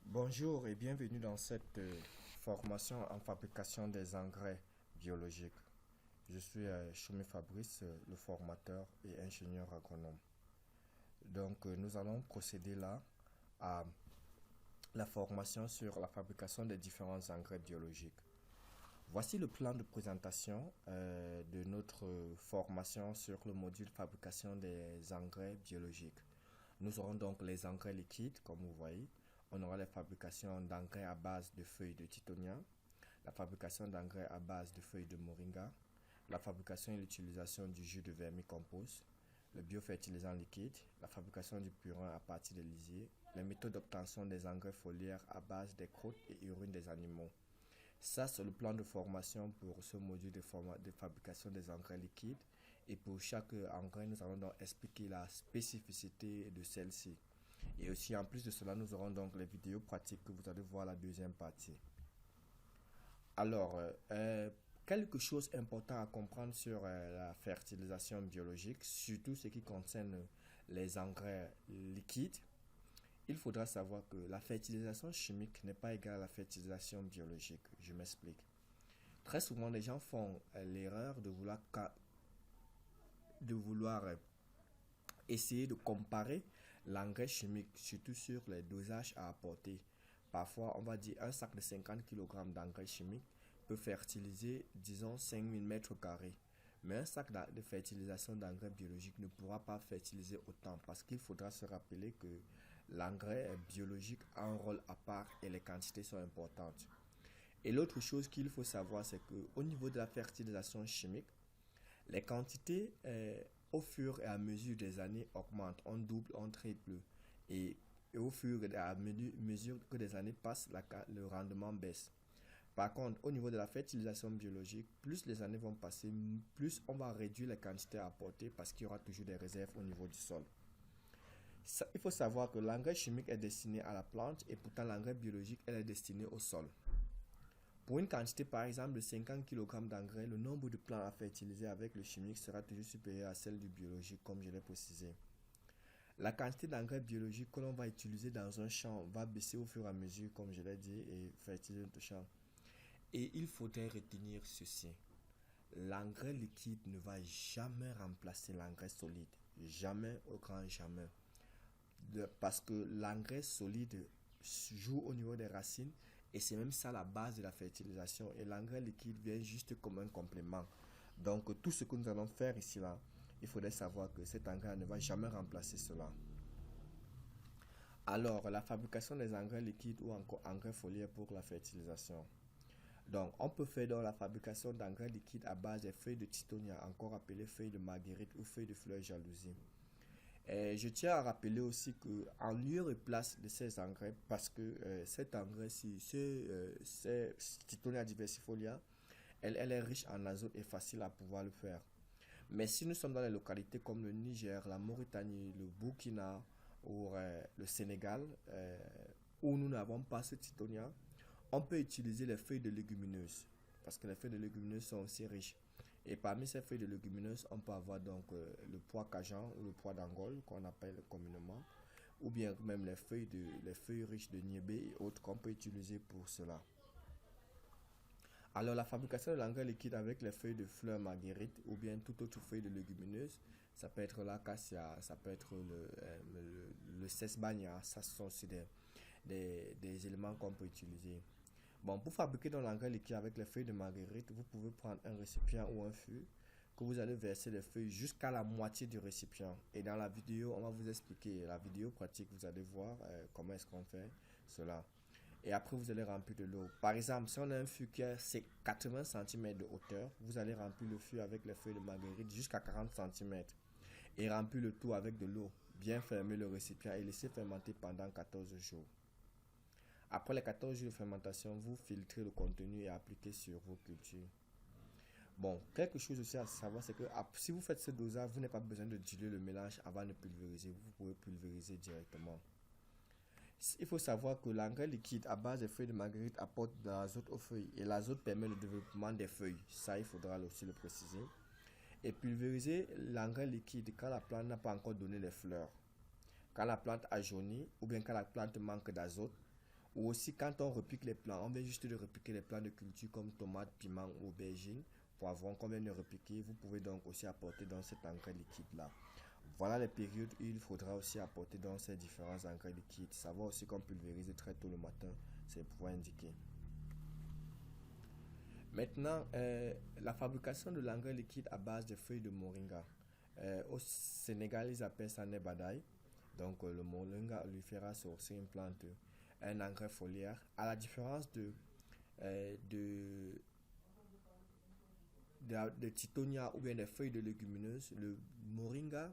Bonjour et bienvenue dans cette formation en fabrication des engrais biologiques. Je suis Choumi Fabrice, le formateur et ingénieur agronome. Nous allons procéder là à la formation sur la fabrication des différents engrais biologiques. Voici le plan de présentation de notre formation sur le module fabrication des engrais biologiques. Nous aurons donc les engrais liquides, comme vous voyez. On aura la fabrication d'engrais à base de feuilles de titonia, la fabrication d'engrais à base de feuilles de moringa, la fabrication et l'utilisation du jus de vermicompost, le biofertilisant liquide, la fabrication du purin à partir de lisier, les méthodes d'obtention des engrais foliaires à base des crottes et urines des animaux. Ça, c'est le plan de formation pour ce module de fabrication des engrais liquides. Et pour chaque engrais, nous allons donc expliquer la spécificité de celle-ci. Et aussi, en plus de cela, nous aurons donc les vidéos pratiques que vous allez voir la deuxième partie. Alors, quelque chose d'important à comprendre sur la fertilisation biologique, surtout ce qui concerne les engrais liquides. Il faudra savoir que la fertilisation chimique n'est pas égale à la fertilisation biologique. Je m'explique. Très souvent, les gens font l'erreur de vouloir essayer de comparer l'engrais chimique, surtout sur les dosages à apporter. Parfois, on va dire un sac de 50 kg d'engrais chimique peut fertiliser, disons, 5000 mètres carrés. Mais un sac de fertilisation d'engrais biologique ne pourra pas fertiliser autant parce qu'il faudra se rappeler que l'engrais biologique a un rôle à part et les quantités sont importantes. Et l'autre chose qu'il faut savoir, c'est qu'au niveau de la fertilisation chimique, les quantités au fur et à mesure des années augmentent, on double, on triple. Et, et au fur et à mesure que les années passent, le rendement baisse. Par contre, au niveau de la fertilisation biologique, plus les années vont passer, plus on va réduire les quantités à apporter parce qu'il y aura toujours des réserves au niveau du sol. Il faut savoir que l'engrais chimique est destiné à la plante et pourtant l'engrais biologique elle est destiné au sol. Pour une quantité par exemple de 50 kg d'engrais, le nombre de plants à fertiliser avec le chimique sera toujours supérieur à celle du biologique comme je l'ai précisé. La quantité d'engrais biologique que l'on va utiliser dans un champ va baisser au fur et à mesure comme je l'ai dit et fertiliser notre champ. Et il faudrait retenir ceci. L'engrais liquide ne va jamais remplacer l'engrais solide. Jamais au grand jamais. Parce que l'engrais solide joue au niveau des racines et c'est même ça la base de la fertilisation. Et l'engrais liquide vient juste comme un complément. Donc tout ce que nous allons faire ici là, il faudrait savoir que cet engrais ne va jamais remplacer cela. Alors la fabrication des engrais liquides ou encore engrais foliaires pour la fertilisation. Donc, on peut faire donc la fabrication d'engrais liquides à base des feuilles de titonia, encore appelées feuilles de marguerite ou feuilles de fleurs jalousie. Et je tiens à rappeler aussi qu'en lieu et place de ces engrais, parce que cet engrais-ci, c'est Titonia diversifolia, elle est riche en azote et facile à pouvoir le faire. Mais si nous sommes dans les localités comme le Niger, la Mauritanie, le Burkina ou le Sénégal, où nous n'avons pas ce Titonia, on peut utiliser les feuilles de légumineuses parce que les feuilles de légumineuses sont aussi riches. Et parmi ces feuilles de légumineuses, on peut avoir donc le pois cajan ou le pois d'Angole qu'on appelle communément, ou bien même les feuilles riches de niébé et autres qu'on peut utiliser pour cela. Alors la fabrication de l'engrais liquide avec les feuilles de fleurs marguerite ou bien toute autre feuille de légumineuse, ça peut être l'acacia, ça peut être le sesbania, ça sont aussi des éléments qu'on peut utiliser. Bon, pour fabriquer dans l'engrais liquide avec les feuilles de marguerite, vous pouvez prendre un récipient ou un fût que vous allez verser les feuilles jusqu'à la moitié du récipient. Et dans la vidéo, on va vous expliquer, la vidéo pratique, vous allez voir comment est-ce qu'on fait cela. Et après, vous allez remplir de l'eau. Par exemple, si on a un fût qui a 80 cm de hauteur, vous allez remplir le fût avec les feuilles de marguerite jusqu'à 40 cm. Et remplir le tout avec de l'eau. Bien fermer le récipient et laisser fermenter pendant 14 jours. Après les 14 jours de fermentation, vous filtrez le contenu et appliquez sur vos cultures. Bon, quelque chose aussi à savoir, c'est que si vous faites ce dosage, vous n'avez pas besoin de diluer le mélange avant de pulvériser. Vous pouvez pulvériser directement. Il faut savoir que l'engrais liquide à base de feuilles de marguerite apporte de l'azote aux feuilles et l'azote permet le développement des feuilles. Ça, il faudra aussi le préciser. Et pulvériser l'engrais liquide quand la plante n'a pas encore donné les fleurs. Quand la plante a jauni ou bien quand la plante manque d'azote, Ou aussi quand on repique les plants, on vient juste de repiquer les plants de culture comme tomates, piments, aubergines, poivrons qu'on vient de repiquer. Vous pouvez donc aussi apporter dans cet engrais liquide là. Voilà les périodes où il faudra aussi apporter dans ces différents engrais liquides. Savoir aussi qu'on pulvérise très tôt le matin, c'est pouvoir indiquer. Maintenant, la fabrication de l'engrais liquide à base de feuilles de moringa. Au Sénégal, ils appellent ça nebadaï. Donc, le moringa oleifera, c'est aussi une plante, un engrais foliaire. À la différence euh, de, de titonia ou bien des feuilles de légumineuses, le moringa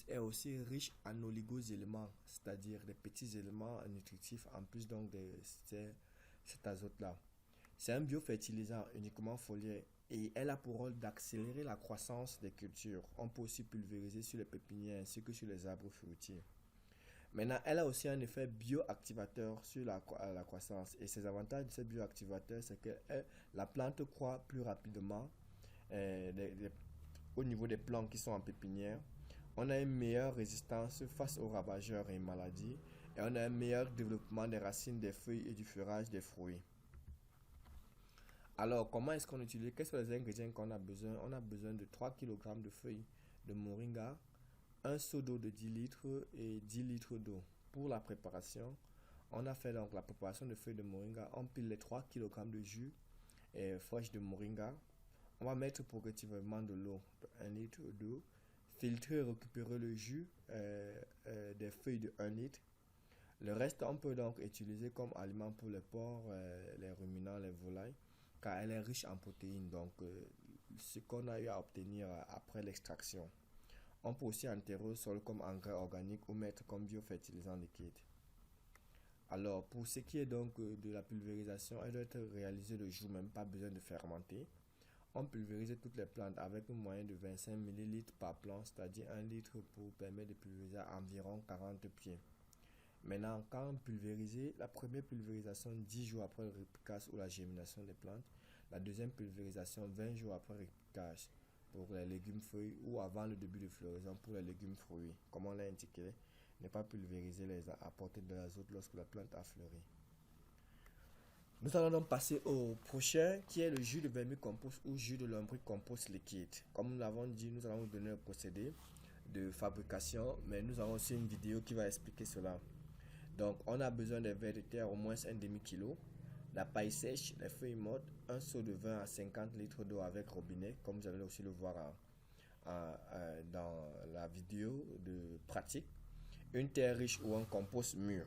est aussi riche en oligo-éléments, c'est-à-dire des petits éléments nutritifs en plus donc de cet azote-là. C'est un biofertilisant uniquement foliaire et elle a pour rôle d'accélérer la croissance des cultures. On peut aussi pulvériser sur les pépinières ainsi que sur les arbres fruitiers. Maintenant, elle a aussi un effet bioactivateur sur la croissance. Et ses avantages de ce bioactivateur, c'est que la plante croît plus rapidement au niveau des plants qui sont en pépinière. On a une meilleure résistance face aux ravageurs et maladies. Et on a un meilleur développement des racines, des feuilles et du feuillage des fruits. Alors, comment est-ce qu'on utilise? Quels sont les ingrédients qu'on a besoin? On a besoin de 3 kg de feuilles de moringa, un seau d'eau de 10 litres et 10 litres d'eau. Pour la préparation, on a fait donc la préparation de feuilles de moringa. On pile les 3 kg de jus fraîche de moringa. On va mettre progressivement de l'eau, 1 litre d'eau. Filtrer et récupérer le jus des feuilles de 1 litre. Le reste, on peut donc utiliser comme aliment pour les porcs, les ruminants, les volailles, car elle est riche en protéines, donc ce qu'on a eu à obtenir après l'extraction. On peut aussi enterrer au sol comme engrais organique ou mettre comme biofertilisant liquide. Alors, pour ce qui est donc de la pulvérisation, elle doit être réalisée le jour même, pas besoin de fermenter. On pulvérise toutes les plantes avec une moyenne de 25 ml par plant, c'est-à-dire 1 litre pour permettre de pulvériser environ 40 pieds. Maintenant, quand pulvériser, la première pulvérisation 10 jours après le repiquage ou la germination des plantes, la deuxième pulvérisation 20 jours après le repiquage pour les légumes feuilles ou avant le début de floraison pour les légumes fruits. Comme on l'a indiqué, ne pas pulvériser les apporter de l'azote lorsque la plante a fleuri. Nous allons donc passer au prochain qui est le jus de vermicompost ou jus de lombricompost liquide. Comme nous l'avons dit, nous allons vous donner le procédé de fabrication, mais nous avons aussi une vidéo qui va expliquer cela. Donc, on a besoin des vers de terre au moins un demi-kilo, la paille sèche, les feuilles mortes, un seau de 20 à 50 litres d'eau avec robinet, comme vous allez aussi le voir dans la vidéo de pratique, une terre riche ou un compost mûr.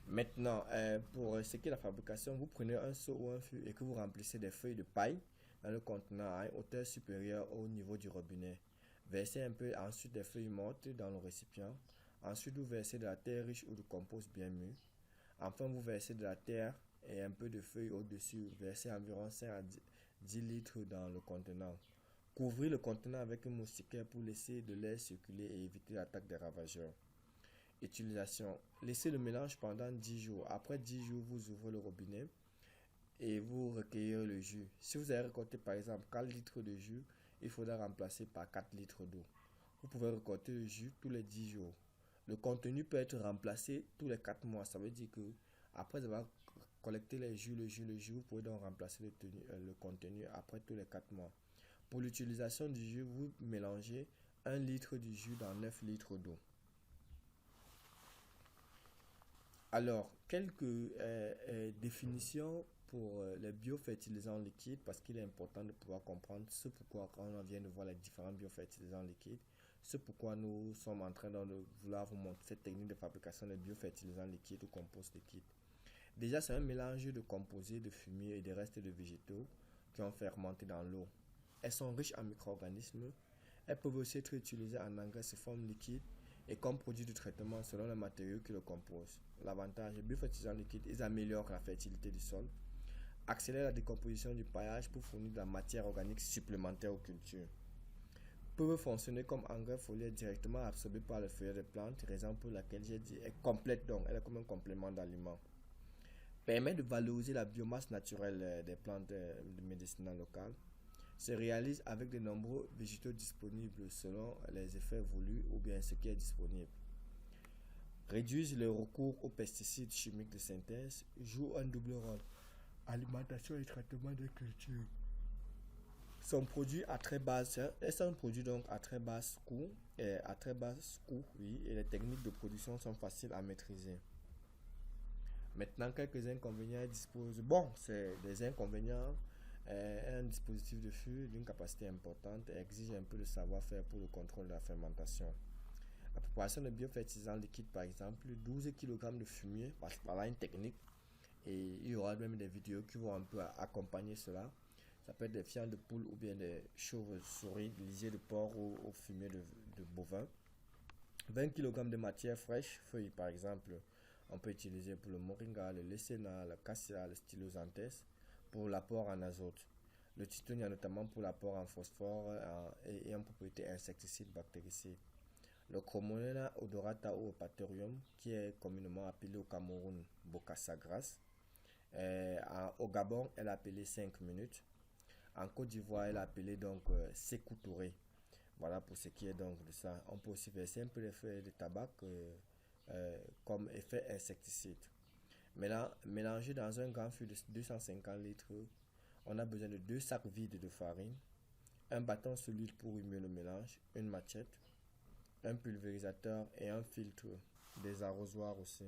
Maintenant, pour ce qui est de la fabrication, vous prenez un seau ou un fût et que vous remplissez des feuilles de paille dans le contenant à une hauteur supérieure au niveau du robinet. Versez un peu ensuite des feuilles mortes dans le récipient. Ensuite, vous versez de la terre riche ou du compost bien mûr. Enfin, vous versez de la terre et un peu de feuilles au-dessus. Versez environ 5 à 10 litres dans le contenant. Couvrez le contenant avec un moustiquaire pour laisser de l'air circuler et éviter l'attaque des ravageurs. Utilisation. Laissez le mélange pendant 10 jours. Après 10 jours, vous ouvrez le robinet et vous recueillez le jus. Si vous avez récolté par exemple 4 litres de jus, il faudra remplacer par 4 litres d'eau. Vous pouvez récolter le jus tous les 10 jours. Le contenu peut être remplacé tous les 4 mois. Ça veut dire que après avoir collecté le jus, vous pouvez donc remplacer le contenu après tous les 4 mois. Pour l'utilisation du jus, vous mélangez 1 litre de jus dans 9 litres d'eau. Alors, quelques définitions pour les biofertilisants liquides, parce qu'il est important de pouvoir comprendre ce pourquoi quand on vient de voir les différents biofertilisants liquides, ce pourquoi nous sommes en train de vouloir vous montrer cette technique de fabrication des biofertilisants liquides ou compost liquide. Déjà, c'est un mélange de composés, de fumier et de restes de végétaux qui ont fermenté dans l'eau. Elles sont riches en micro-organismes. Elles peuvent aussi être utilisées en engrais sous forme liquide et comme produit de traitement selon les matériaux qui le composent. L'avantage des biofertilisants liquides, ils améliorent la fertilité du sol, accélèrent la décomposition du paillage pour fournir de la matière organique supplémentaire aux cultures, peuvent fonctionner comme engrais foliaire directement absorbé par le feuillet des plantes, raison pour laquelle j'ai dit est complète, donc elle est comme un complément d'aliment. Permet de valoriser la biomasse naturelle des plantes médicinales locales. Se réalise avec de nombreux végétaux disponibles selon les effets voulus ou bien ce qui est disponible. Réduire le recours aux pesticides chimiques de synthèse joue un double rôle, alimentation et traitement des cultures. Son produit à très basse, c'est un produit donc à très basse coût, oui, et les techniques de production sont faciles à maîtriser. Maintenant, quelques inconvénients disposent. Bon, c'est des inconvénients. Un dispositif de fût d'une capacité importante exige un peu de savoir-faire pour le contrôle de la fermentation. La préparation de biofertisants liquides, par exemple, 12 kg de fumier, voilà une technique. Et il y aura même des vidéos qui vont un peu accompagner cela. Ça peut être des fientes de poule ou bien des chauves-souris, lisiers de porc ou au fumier de bovin. 20 kg de matière fraîche, feuilles par exemple, on peut utiliser pour le moringa, le leucéna, le cassia, le stylosanthes pour l'apport en azote. Le titonia notamment pour l'apport en phosphore et en propriété insecticide, bactéricide. Le Chromonella odorata ou Opatorium, qui est communément appelé au Cameroun Bokassa grasse. Au Gabon, elle est appelée 5 minutes. En Côte d'Ivoire, elle est appelée donc Sékou Touré. Voilà pour ce qui est donc de ça. On peut aussi verser un peu les feuilles de tabac comme effet insecticide. Mélangé dans un grand fût de 250 litres, on a besoin de 2 sacs vides de farine, un bâton solide pour humer le mélange, une machette, un pulvérisateur et un filtre, des arrosoirs aussi.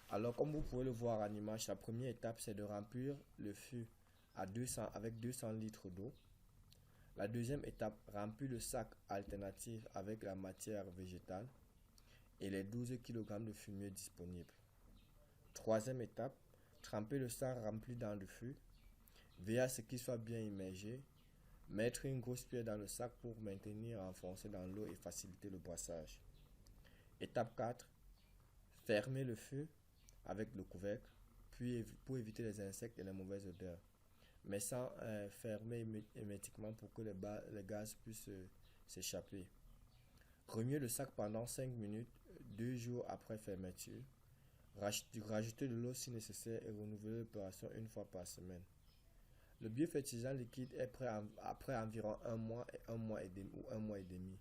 Alors comme vous pouvez le voir en image, la première étape c'est de remplir le fût avec 200 litres d'eau. La deuxième étape, remplir le sac alternatif avec la matière végétale et les 12 kg de fumier disponibles. Troisième étape, tremper le sac rempli dans le fût, veiller à ce qu'il soit bien immergé, mettre une grosse pierre dans le sac pour maintenir enfoncé dans l'eau et faciliter le brassage. Étape 4, fermer le fût avec le couvercle, puis pour éviter les insectes et les mauvaises odeurs, mais sans fermer hermétiquement pour que les gaz puissent s'échapper. Remuer le sac pendant 5 minutes, 2 jours après fermeture. Rajouter de l'eau si nécessaire et renouveler l'opération une fois par semaine. Le biofertisant liquide est prêt après environ un mois et demi.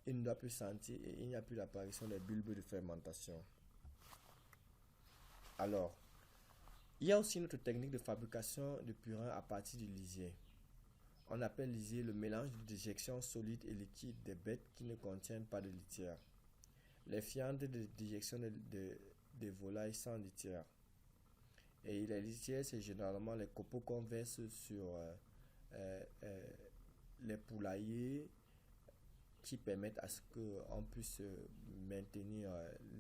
Il ne doit plus sentir et il n'y a plus d'apparition des bulbes de fermentation. Alors, il y a aussi une autre technique de fabrication de purin à partir du lisier. On appelle lisier le mélange de déjection solide et liquide des bêtes qui ne contiennent pas de litière. Les fientes de déjection des volailles sans litière. Et les litières, c'est généralement les copeaux qu'on verse sur les poulaillers qui permettent à ce qu'on puisse maintenir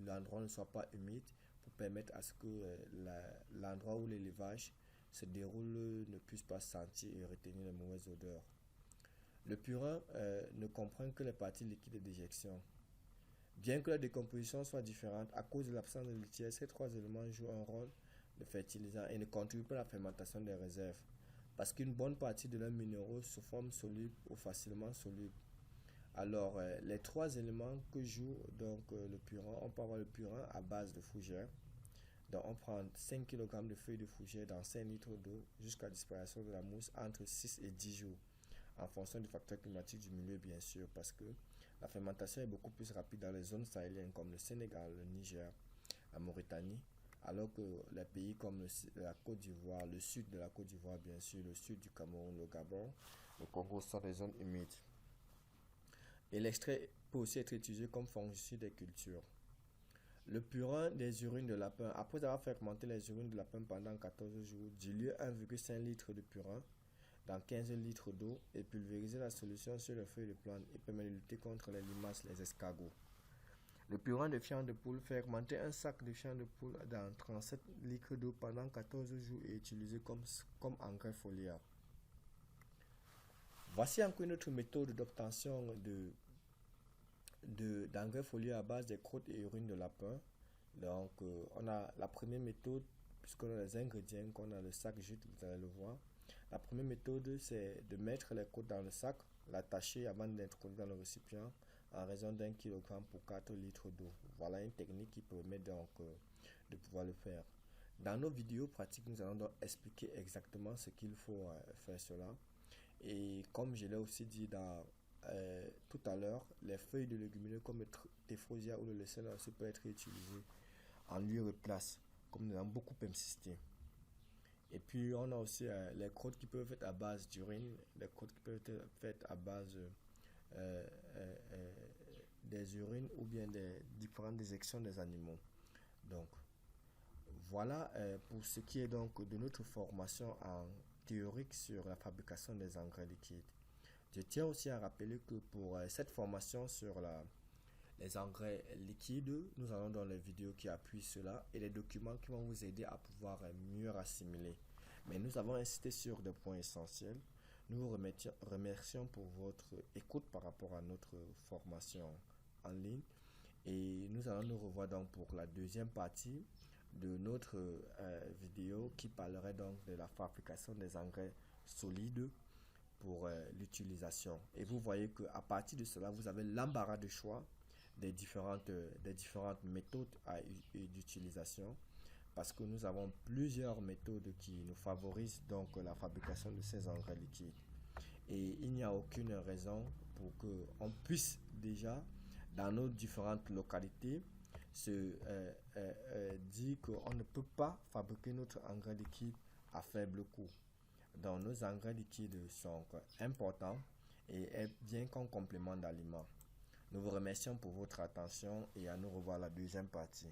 l'endroit ne soit pas humide pour permettre à ce que l'endroit où l'élevage se déroule ne puisse pas sentir et retenir les mauvaises odeurs. Le purin ne comprend que les parties liquides de déjection. Bien que la décomposition soit différente, à cause de l'absence de litière, ces trois éléments jouent un rôle de fertilisant et ne contribuent pas à la fermentation des réserves, parce qu'une bonne partie de leurs minéraux se forment solubles ou facilement solubles. Alors, les trois éléments que joue donc le purin, on peut avoir le purin à base de fougère. Donc, on prend 5 kg de feuilles de fougère dans 5 litres d'eau jusqu'à disparition de la mousse entre 6 et 10 jours, en fonction du facteur climatique du milieu, bien sûr, parce que la fermentation est beaucoup plus rapide dans les zones sahéliennes comme le Sénégal, le Niger, la Mauritanie, alors que les pays comme la Côte d'Ivoire, le sud de la Côte d'Ivoire, bien sûr, le sud du Cameroun, le Gabon, le Congo sont des zones humides. Et l'extrait peut aussi être utilisé comme fongicide des cultures. Le purin des urines de lapin. Après avoir fermenté les urines de lapin pendant 14 jours, diluez 1,5 litre de purin dans 15 litres d'eau et pulvérisez la solution sur les feuilles de plante et permet de lutter contre les limaces, les escargots. Le purin de fiente de poule, fermenter un sac de fiente de poule dans 37 litres d'eau pendant 14 jours et utilisé comme engrais foliaire. Voici encore une autre méthode d'obtention d'engrais foliaire à base des crottes et urines de lapin. Donc, on a la première méthode, puisqu'on a les ingrédients, qu'on a le sac jute, vous allez le voir. La première méthode, c'est de mettre les crottes dans le sac, l'attacher avant d'introduire dans le récipient en raison d'1 kg pour 4 litres d'eau. Voilà une technique qui permet donc de pouvoir le faire. Dans nos vidéos pratiques, nous allons donc expliquer exactement ce qu'il faut faire cela. Et comme je l'ai aussi dit dans tout à l'heure, les feuilles de légumineux comme le tephrosia ou le lechon aussi peut être utilisé en lieu de place, comme nous avons beaucoup insisté. Et puis on a aussi les crottes qui peuvent être à base d'urine, les crottes qui peuvent être faites à base euh, euh, euh, des urines ou bien des différentes déjections des animaux. Donc voilà pour ce qui est donc de notre formation en théorique sur la fabrication des engrais liquides. Je tiens aussi à rappeler que pour cette formation sur les engrais liquides, nous allons dans les vidéos qui appuient cela et les documents qui vont vous aider à pouvoir mieux assimiler. Mais nous avons insisté sur des points essentiels. Nous vous remercions pour votre écoute par rapport à notre formation en ligne. Et nous allons nous revoir donc pour la deuxième partie de notre vidéo qui parlerait donc de la fabrication des engrais solides pour l'utilisation. Et vous voyez qu'à partir de cela, vous avez l'embarras de choix des différentes méthodes d'utilisation parce que nous avons plusieurs méthodes qui nous favorisent donc la fabrication de ces engrais liquides. Et il n'y a aucune raison pour qu'on puisse déjà, dans nos différentes localités, se dire qu'on ne peut pas fabriquer notre engrais liquide à faible coût. Donc nos engrais liquides sont importants et bien qu'en complément d'aliments. Nous vous remercions pour votre attention et à nous revoir la deuxième partie.